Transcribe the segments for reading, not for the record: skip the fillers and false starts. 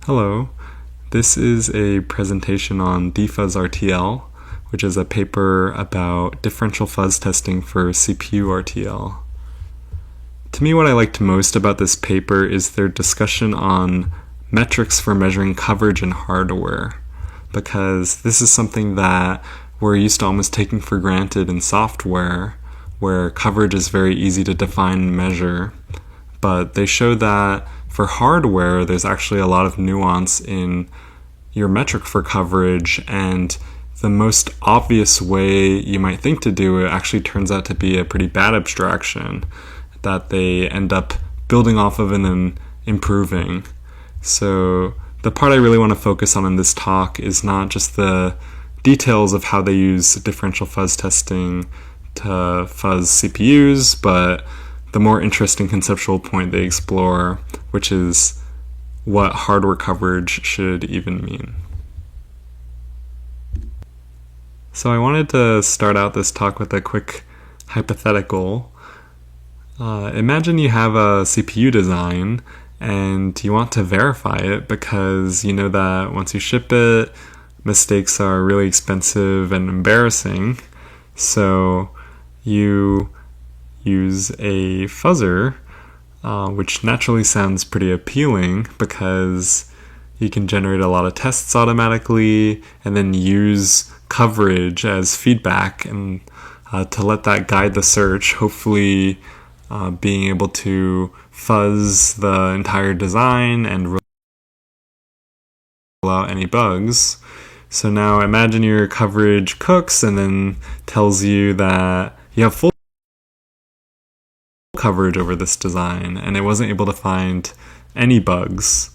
Hello, this is a presentation on DifuzzRTL, which is a paper about differential fuzz testing for CPU RTL. To me, what I liked most about this paper is their discussion on metrics for measuring coverage in hardware, because this is something that we're used to almost taking for granted in software, where coverage is very easy to define and measure. But they show that for hardware, there's actually a lot of nuance in your metric for coverage, and the most obvious way you might think to do it actually turns out to be a pretty bad abstraction that they end up building off of and then improving. So the part I really want to focus on in this talk is not just the details of how they use differential fuzz testing to fuzz CPUs, but the more interesting conceptual point they explore, which is what hardware coverage should even mean. So I wanted to start out this talk with a quick hypothetical. Imagine you have a CPU design and you want to verify it because you know that once you ship it, mistakes are really expensive and embarrassing. So you use a fuzzer, which naturally sounds pretty appealing because you can generate a lot of tests automatically and then use coverage as feedback and to let that guide the search, hopefully being able to fuzz the entire design and rule out any bugs. So now imagine your coverage cooks and then tells you that you have full coverage over this design and it wasn't able to find any bugs.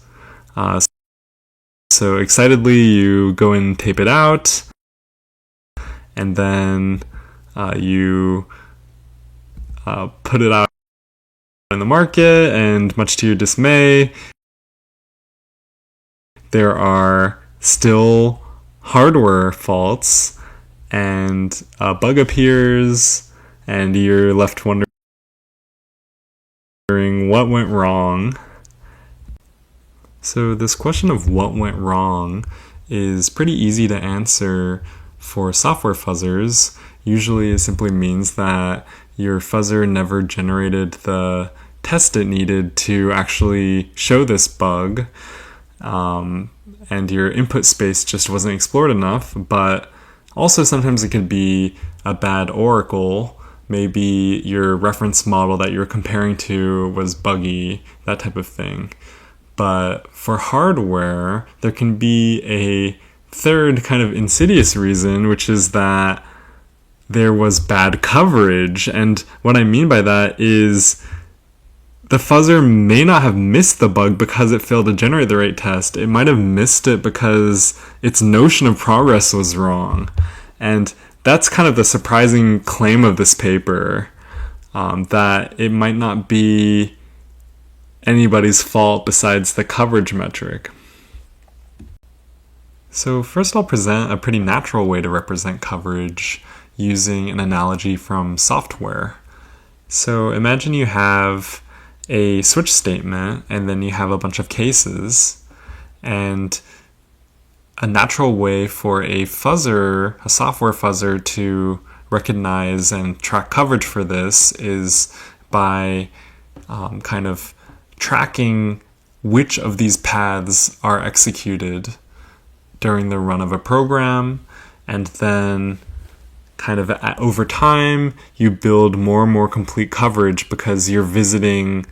So excitedly you go and tape it out, and then you put it out in the market, and much to your dismay, there are still hardware faults and a bug appears and you're left wondering what went wrong. So this question of what went wrong is pretty easy to answer for software fuzzers. Usually it simply means that your fuzzer never generated the test it needed to actually show this bug, and your input space just wasn't explored enough. But also sometimes it could be a bad oracle. Maybe your reference model that you're comparing to was buggy, that type of thing. But for hardware, there can be a third kind of insidious reason, which is that there was bad coverage. And what I mean by that is the fuzzer may not have missed the bug because it failed to generate the right test. It might have missed it because its notion of progress was wrong. And that's kind of the surprising claim of this paper, that it might not be anybody's fault besides the coverage metric. So first I'll present a pretty natural way to represent coverage using an analogy from software. So imagine you have a switch statement and then you have a bunch of cases, and a natural way for a fuzzer, a software fuzzer, to recognize and track coverage for this is by kind of tracking which of these paths are executed during the run of a program, and then kind of over time you build more and more complete coverage because you're visiting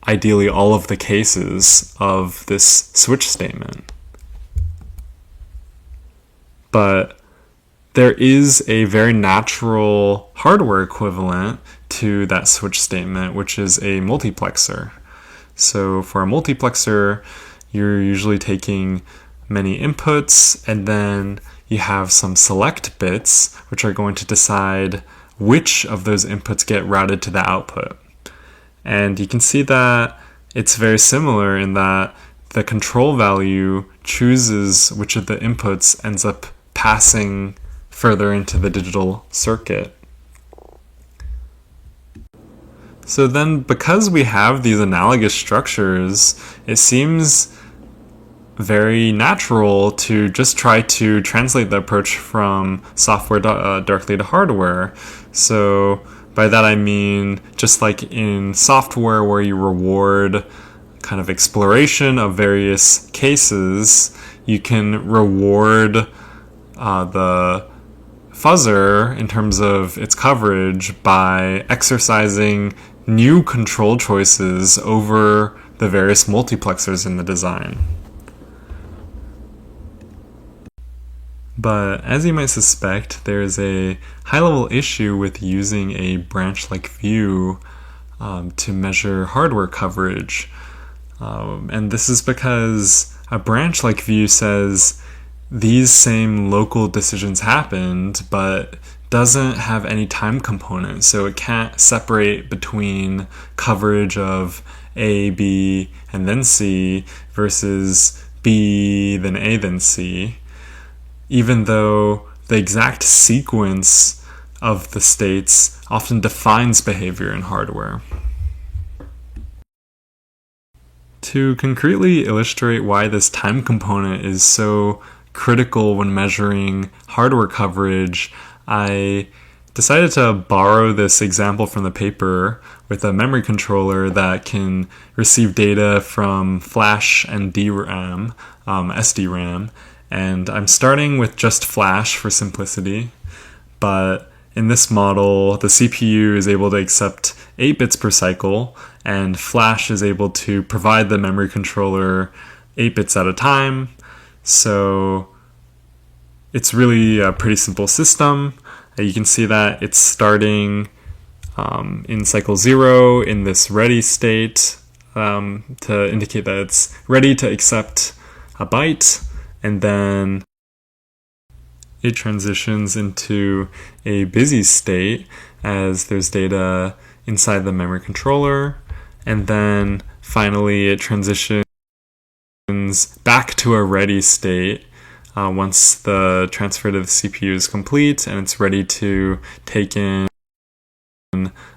ideally all of the cases of this switch statement. But there is a very natural hardware equivalent to that switch statement, which is a multiplexer. So for a multiplexer, you're usually taking many inputs, and then you have some select bits, which are going to decide which of those inputs get routed to the output. And you can see that it's very similar in that the control value chooses which of the inputs ends up passing further into the digital circuit. So then, because we have these analogous structures, it seems very natural to just try to translate the approach from software directly to hardware. So by that I mean, just like in software where you reward kind of exploration of various cases, you can reward the fuzzer in terms of its coverage by exercising new control choices over the various multiplexers in the design. But as you might suspect, there's a high-level issue with using a branch-like view to measure hardware coverage. And this is because a branch-like view says these same local decisions happened, but doesn't have any time component, so it can't separate between coverage of A, B, and then C versus B, then A, then C, even though the exact sequence of the states often defines behavior in hardware. To concretely illustrate why this time component is so critical when measuring hardware coverage, I decided to borrow this example from the paper with a memory controller that can receive data from flash and DRAM, SDRAM, and I'm starting with just flash for simplicity, but in this model, the CPU is able to accept 8 bits per cycle, and flash is able to provide the memory controller 8 bits at a time. So it's really a pretty simple system. You can see that it's starting in cycle 0 in this ready state to indicate that it's ready to accept a byte, and then it transitions into a busy state as there's data inside the memory controller, and then finally it transitions back to a ready state once the transfer to the CPU is complete and it's ready to take in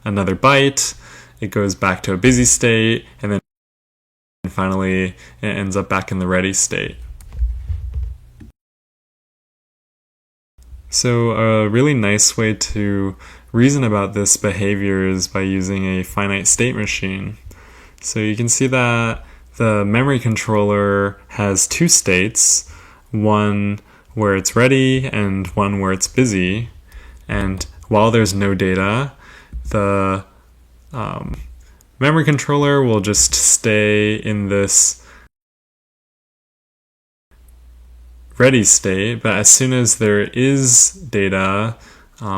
another byte. It goes back to a busy state, and then finally it ends up back in the ready state. So a really nice way to reason about this behavior is by using a finite state machine. So you can see that the memory controller has 2 states, one where it's ready and one where it's busy. And while there's no data, the memory controller will just stay in this ready state, but as soon as there is data,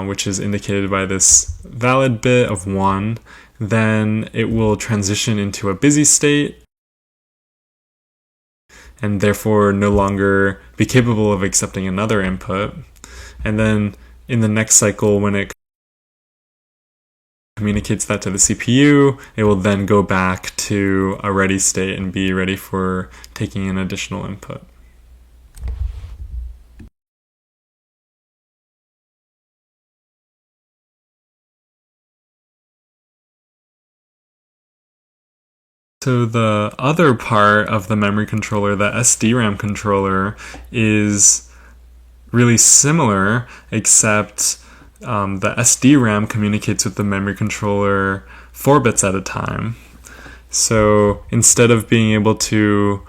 which is indicated by this valid bit of 1, then it will transition into a busy state and therefore no longer be capable of accepting another input. And then in the next cycle, when it communicates that to the CPU, it will then go back to a ready state and be ready for taking in additional input. So the other part of the memory controller, the SDRAM controller, is really similar, except the SDRAM communicates with the memory controller 4 bits at a time. So instead of being able to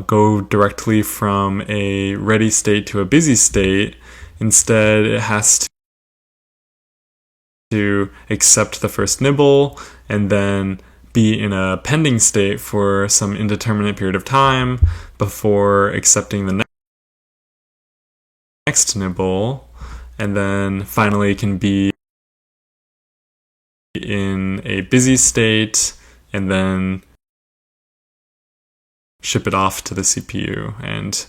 go directly from a ready state to a busy state, instead it has to accept the first nibble and then be in a pending state for some indeterminate period of time before accepting the next nibble, and then finally can be in a busy state and then ship it off to the CPU and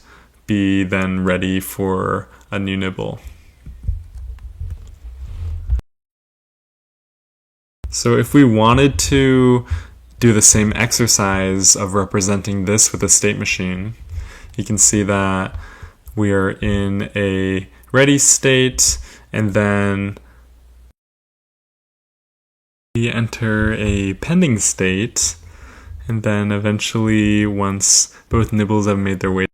be then ready for a new nibble. So if we wanted to do the same exercise of representing this with a state machine, you can see that we are in a ready state, and then we enter a pending state, And then eventually, once both nibbles have made their way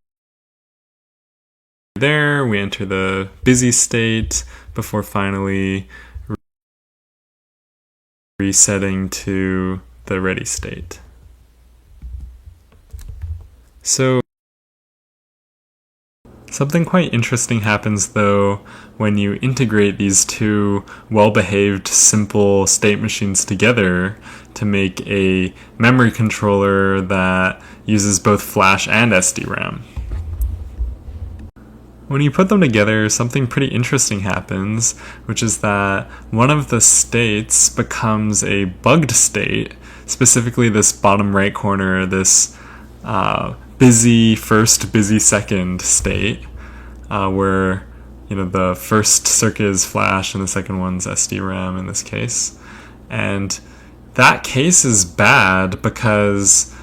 there, we enter the busy state before finally resetting to the ready state. So something quite interesting happens though when you integrate these two well-behaved simple state machines together to make a memory controller that uses both flash and SD-RAM. When you put them together, something pretty interesting happens, which is that one of the states becomes a bugged state, specifically this bottom right corner, this busy first, busy second state, where the first circuit is flash and the second one's SD-RAM in this case. And that case is bad because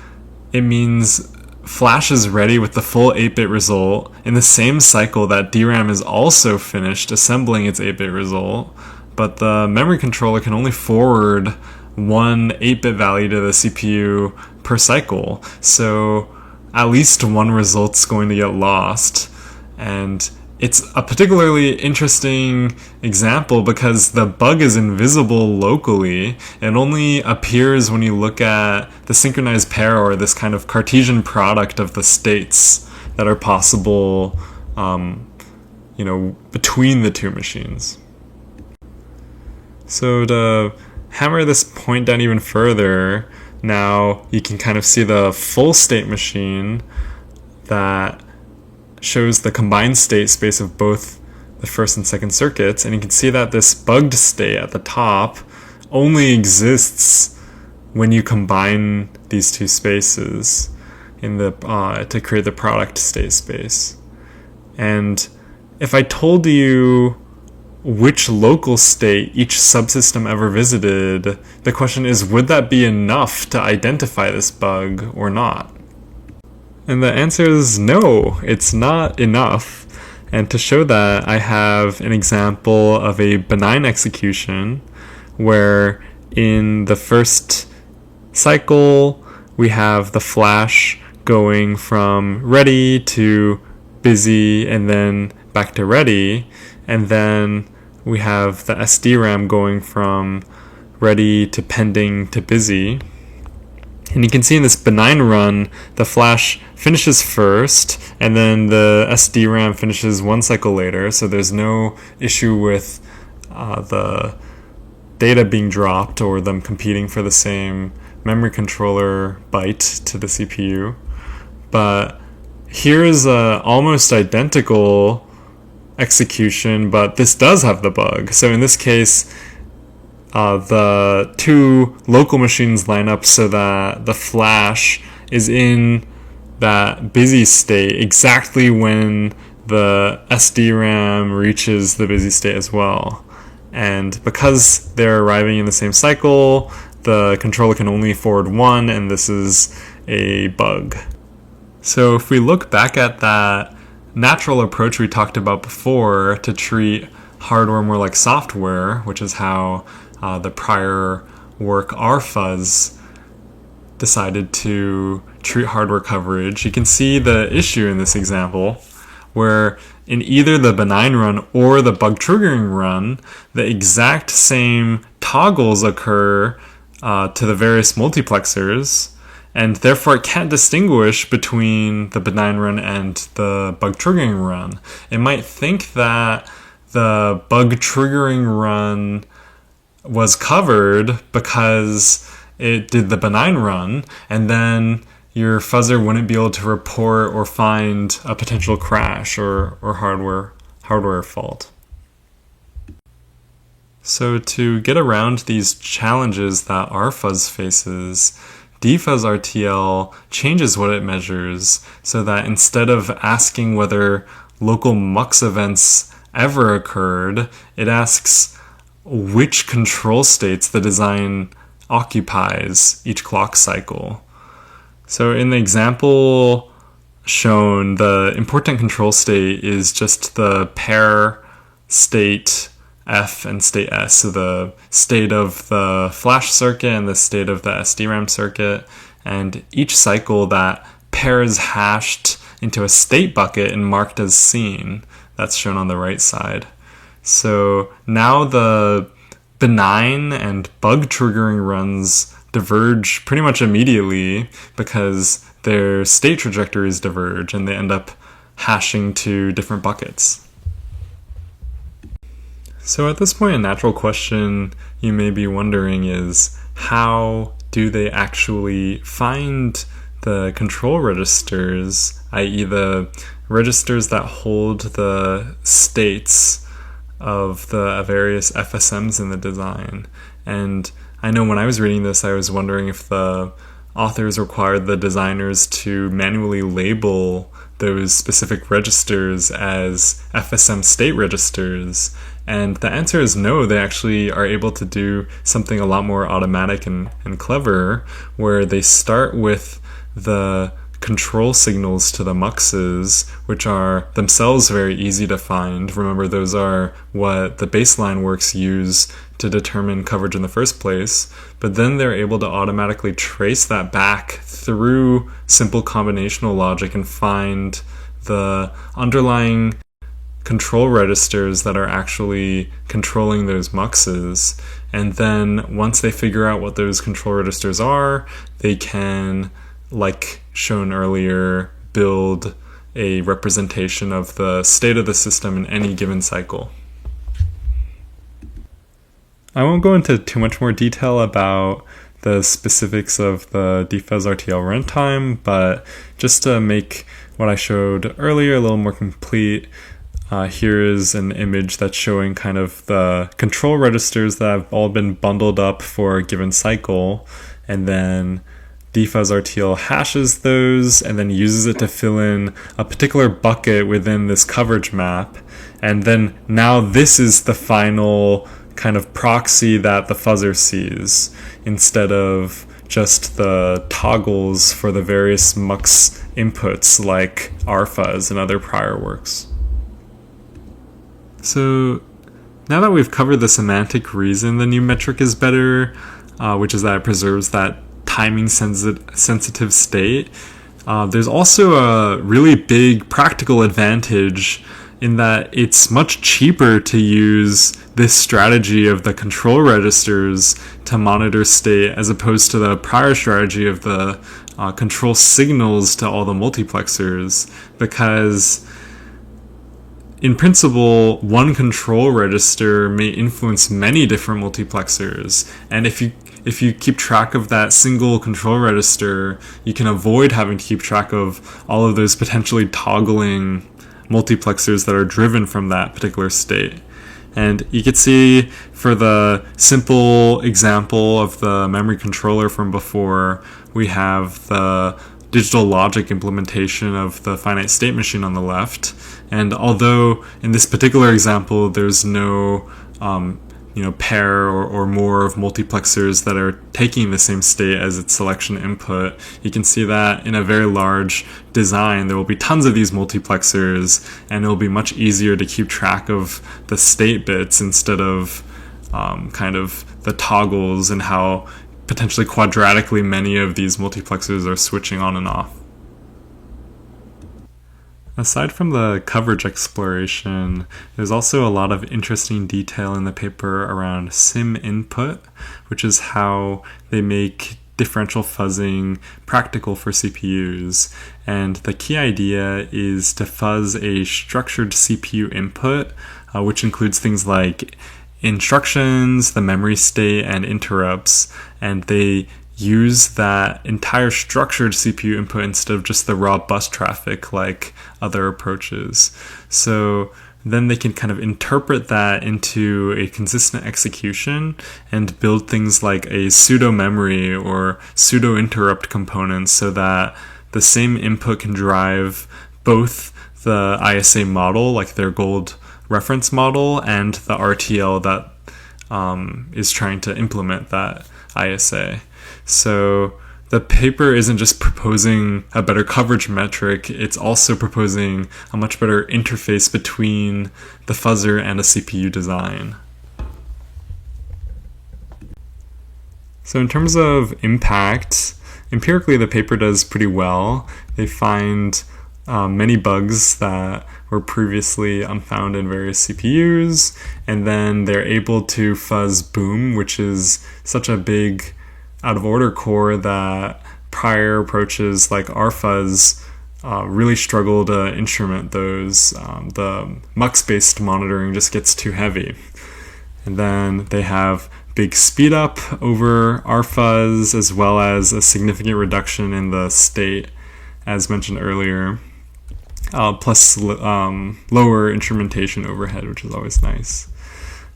it means flash is ready with the full 8-bit result in the same cycle that DRAM is also finished assembling its 8-bit result, but the memory controller can only forward one 8-bit value to the CPU per cycle, so at least one result's going to get lost. And it's a particularly interesting example because the bug is invisible locally. It only appears when you look at the synchronized pair, or this kind of Cartesian product of the states that are possible between the two machines. So to hammer this point down even further, now you can kind of see the full state machine that shows the combined state space of both the first and second circuits, and you can see that this bugged state at the top only exists when you combine these two spaces in the to create the product state space. And if I told you which local state each subsystem ever visited, the question is, would that be enough to identify this bug or not? And the answer is no, it's not enough. And to show that, I have an example of a benign execution where in the first cycle, we have the flash going from ready to busy and then back to ready. And then we have the SD-RAM going from ready to pending to busy. And you can see in this benign run, the flash finishes first, and then the SD-RAM finishes one cycle later, so there's no issue with the data being dropped or them competing for the same memory controller byte to the CPU. But here's a almost identical execution, but this does have the bug. So in this case, the two local machines line up so that the flash is in that busy state exactly when the SD-RAM reaches the busy state as well. And because they're arriving in the same cycle, the controller can only forward one, and this is a bug. So if we look back at that natural approach we talked about before to treat hardware more like software, which is how the prior work Fuzz decided to treat hardware coverage, you can see the issue in this example where in either the benign run or the bug triggering run, the exact same toggles occur to the various multiplexers, and therefore it can't distinguish between the benign run and the bug triggering run. It might think that the bug triggering run was covered because it did the benign run, and then your fuzzer wouldn't be able to report or find a potential crash or hardware fault. So to get around these challenges that Fuzz faces, DifuzzRTL changes what it measures so that instead of asking whether local mux events ever occurred, it asks which control states the design occupies each clock cycle. So in the example shown, the important control state is just the pair state F and state S, so the state of the flash circuit and the state of the SD-RAM circuit. and each cycle that pair is hashed into a state bucket and marked as seen. That's shown on the right side. So now the benign and bug triggering runs diverge pretty much immediately because their state trajectories diverge and they end up hashing to different buckets. So at this point, a natural question you may be wondering is, how do they actually find the control registers, i.e. the registers that hold the states of the various FSMs in the design? And I know when I was reading this, I was wondering if the authors required the designers to manually label those specific registers as FSM state registers. And the answer is no, they actually are able to do something a lot more automatic and clever, where they start with the control signals to the muxes, which are themselves very easy to find. Remember, those are what the baseline works use to determine coverage in the first place. But then they're able to automatically trace that back through simple combinational logic and find the underlying control registers that are actually controlling those muxes. And then once they figure out what those control registers are, they can, like shown earlier, build a representation of the state of the system in any given cycle. I won't go into too much more detail about the specifics of the DifuzzRTL runtime, but just to make what I showed earlier a little more complete, here is an image that's showing kind of the control registers that have all been bundled up for a given cycle, and then DifuzzRTL hashes those and then uses it to fill in a particular bucket within this coverage map. And then now this is the final kind of proxy that the fuzzer sees, instead of just the toggles for the various mux inputs like rfuzz and other prior works. So now that we've covered the semantic reason the new metric is better, which is that it preserves that timing sensitive state, there's also a really big practical advantage in that it's much cheaper to use this strategy of the control registers to monitor state as opposed to the prior strategy of the control signals to all the multiplexers, because in principle, one control register may influence many different multiplexers, and if you keep track of that single control register, you can avoid having to keep track of all of those potentially toggling multiplexers that are driven from that particular state. And you could see for the simple example of the memory controller from before, we have the digital logic implementation of the finite state machine on the left. And although in this particular example there's no pair or more of multiplexers that are taking the same state as its selection input, you can see that in a very large design there will be tons of these multiplexers, and it will be much easier to keep track of the state bits instead of kind of the toggles and how potentially quadratically many of these multiplexers are switching on and off. Aside from the coverage exploration, there's also a lot of interesting detail in the paper around sim input, which is how they make differential fuzzing practical for CPUs. And the key idea is to fuzz a structured CPU input, which includes things like instructions, the memory state, and interrupts. And they use that entire structured CPU input instead of just the raw bus traffic like other approaches. So then they can kind of interpret that into a consistent execution and build things like a pseudo memory or pseudo interrupt components so that the same input can drive both the ISA model, like their gold reference model, and the RTL that is trying to implement that ISA. So the paper isn't just proposing a better coverage metric, it's also proposing a much better interface between the fuzzer and a CPU design. So in terms of impact, empirically the paper does pretty well. They find many bugs that were previously unfound in various CPUs, and then they're able to fuzz boom, which is such a big out-of-order core that prior approaches like rfuzz really struggle to instrument those. The mux-based monitoring just gets too heavy. And then they have big speed up over rfuzz, as well as a significant reduction in the state, as mentioned earlier, plus lower instrumentation overhead, which is always nice.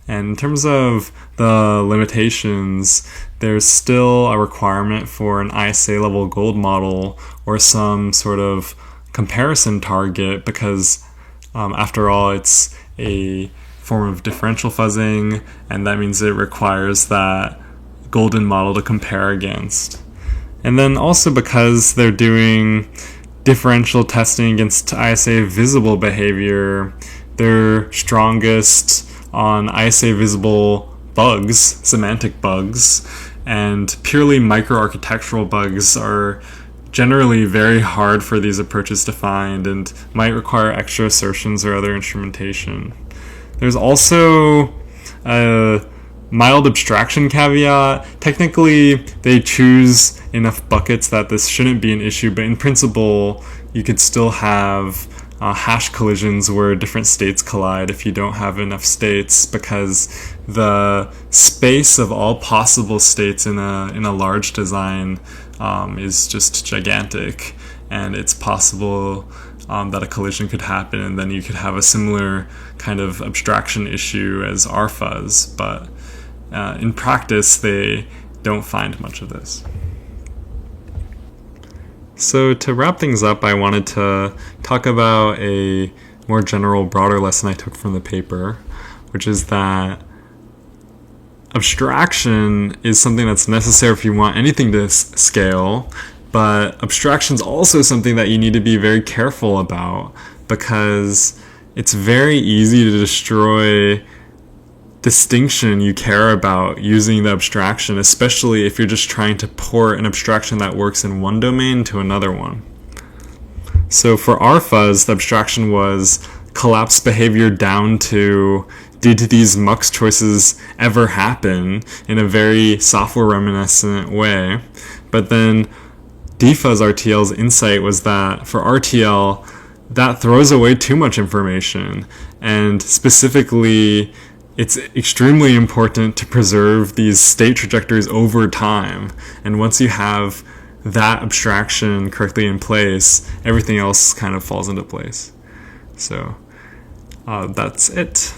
And in terms of the limitations, there's still a requirement for an ISA level gold model or some sort of comparison target, because after all, it's a form of differential fuzzing, and that means it requires that golden model to compare against. And then also because they're doing differential testing against ISA visible behavior, they're strongest on ISA visible bugs, semantic bugs, and purely microarchitectural bugs are generally very hard for these approaches to find and might require extra assertions or other instrumentation. There's also a mild abstraction caveat. Technically, they choose enough buckets that this shouldn't be an issue, but in principle, you could still have hash collisions where different states collide if you don't have enough states, because the space of all possible states in a large design is just gigantic, and it's possible that a collision could happen, and then you could have a similar kind of abstraction issue as rfuzz, but in practice they don't find much of this. So to wrap things up, I wanted to talk about a more general, broader lesson I took from the paper, which is that abstraction is something that's necessary if you want anything to scale, but abstraction is also something that you need to be very careful about, because it's very easy to destroy distinction you care about using the abstraction, especially if you're just trying to port an abstraction that works in one domain to another one. So for rfuzz, the abstraction was collapse behavior down to did these mux choices ever happen, in a very software reminiscent way. But then DifuzzRTL's insight was that for RTL, that throws away too much information, and specifically it's extremely important to preserve these state trajectories over time. And once you have that abstraction correctly in place, everything else kind of falls into place. So that's it.